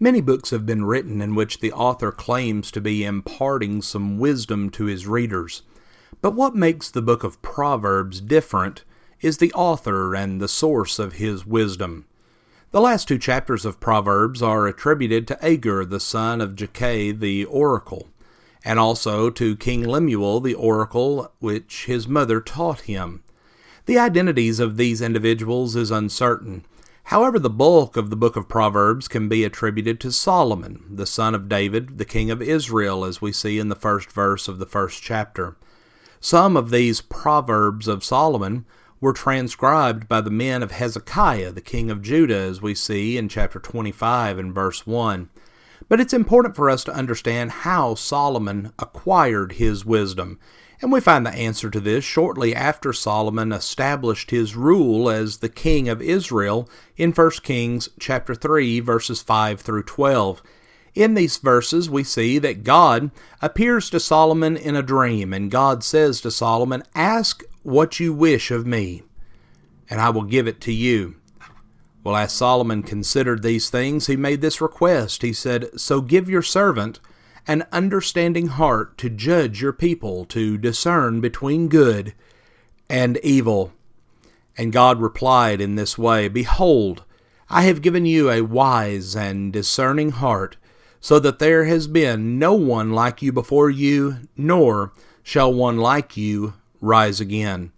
Many books have been written in which the author claims to be imparting some wisdom to his readers. But what makes the book of Proverbs different is the author and the source of his wisdom. The last two chapters of Proverbs are attributed to Agur, the son of Jakeh the oracle, and also to King Lemuel, the oracle which his mother taught him. The identities of these individuals is uncertain. However, the bulk of the book of Proverbs can be attributed to Solomon, the son of David, the king of Israel, as we see in the first verse of the first chapter. Some of these Proverbs of Solomon were transcribed by the men of Hezekiah, the king of Judah, as we see in chapter 25 and verse 1. But it's important for us to understand how Solomon acquired his wisdom, and we find the answer to this shortly after Solomon established his rule as the king of Israel in 1 Kings chapter 3, verses 5 through 12. In these verses, we see that God appears to Solomon in a dream, and God says to Solomon, "Ask what you wish of me, and I will give it to you." Well, as Solomon considered these things, he made this request. He said, "So give your servant an understanding heart to judge your people, to discern between good and evil." And God replied in this way, "Behold, I have given you a wise and discerning heart, so that there has been no one like you before you, nor shall one like you rise again."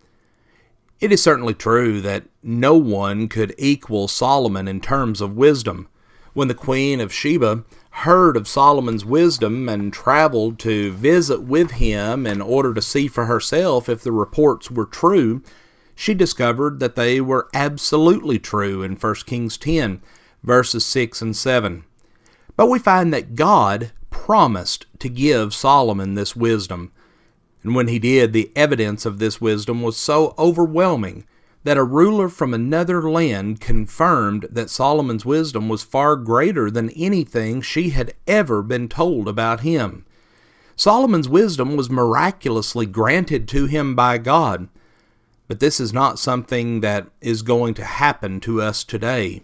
It is certainly true that no one could equal Solomon in terms of wisdom. When the Queen of Sheba heard of Solomon's wisdom and traveled to visit with him in order to see for herself if the reports were true, she discovered that they were absolutely true in 1 Kings 10, verses 6 and 7. But we find that God promised to give Solomon this wisdom. And when he did, the evidence of this wisdom was so overwhelming that a ruler from another land confirmed that Solomon's wisdom was far greater than anything she had ever been told about him. Solomon's wisdom was miraculously granted to him by God, but this is not something that is going to happen to us today.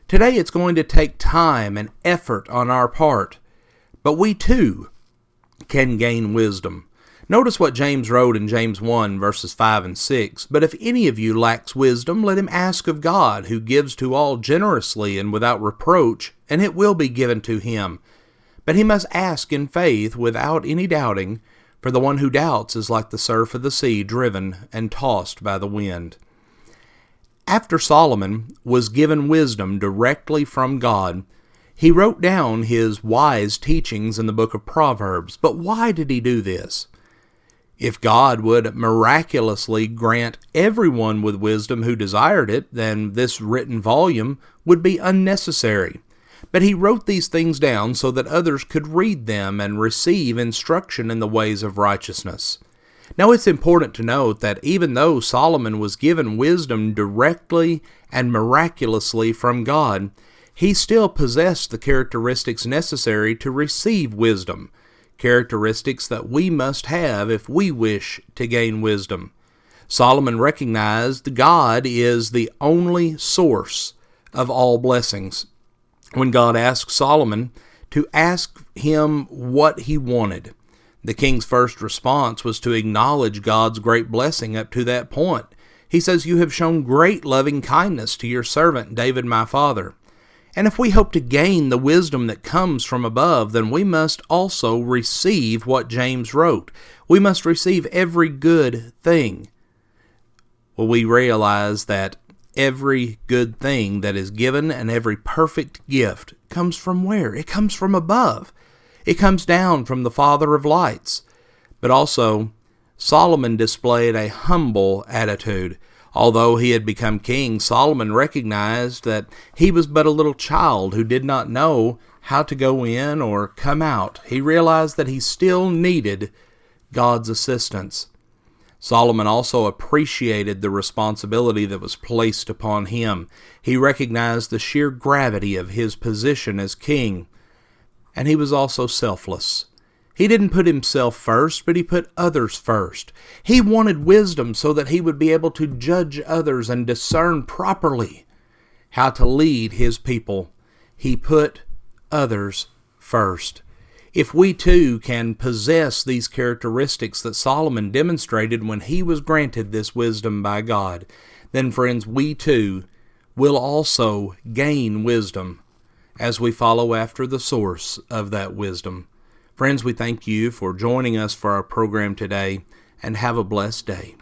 Today it's going to take time and effort on our part, but we too can gain wisdom. Notice what James wrote in James 1, verses 5 and 6. "But if any of you lacks wisdom, let him ask of God, who gives to all generously and without reproach, and it will be given to him. But he must ask in faith, without any doubting, for the one who doubts is like the surf of the sea, driven and tossed by the wind." After Solomon was given wisdom directly from God, he wrote down his wise teachings in the book of Proverbs. But why did he do this? If God would miraculously grant everyone with wisdom who desired it, then this written volume would be unnecessary. But he wrote these things down so that others could read them and receive instruction in the ways of righteousness. Now it's important to note that even though Solomon was given wisdom directly and miraculously from God, he still possessed the characteristics necessary to receive wisdom, characteristics that we must have if we wish to gain wisdom. Solomon recognized God is the only source of all blessings. When God asked Solomon to ask him what he wanted, the king's first response was to acknowledge God's great blessing up to that point. He says, "You have shown great loving kindness to your servant David my father." And if we hope to gain the wisdom that comes from above, then we must also receive what James wrote. We must receive every good thing. Well, we realize that every good thing that is given and every perfect gift comes from where? It comes from above. It comes down from the Father of lights. But also, Solomon displayed a humble attitude. Although he had become king, Solomon recognized that he was but a little child who did not know how to go in or come out. He realized that he still needed God's assistance. Solomon also appreciated the responsibility that was placed upon him. He recognized the sheer gravity of his position as king, and he was also selfless. He didn't put himself first, but he put others first. He wanted wisdom so that he would be able to judge others and discern properly how to lead his people. He put others first. If we too can possess these characteristics that Solomon demonstrated when he was granted this wisdom by God, then friends, we too will also gain wisdom as we follow after the source of that wisdom. Friends, we thank you for joining us for our program today, and have a blessed day.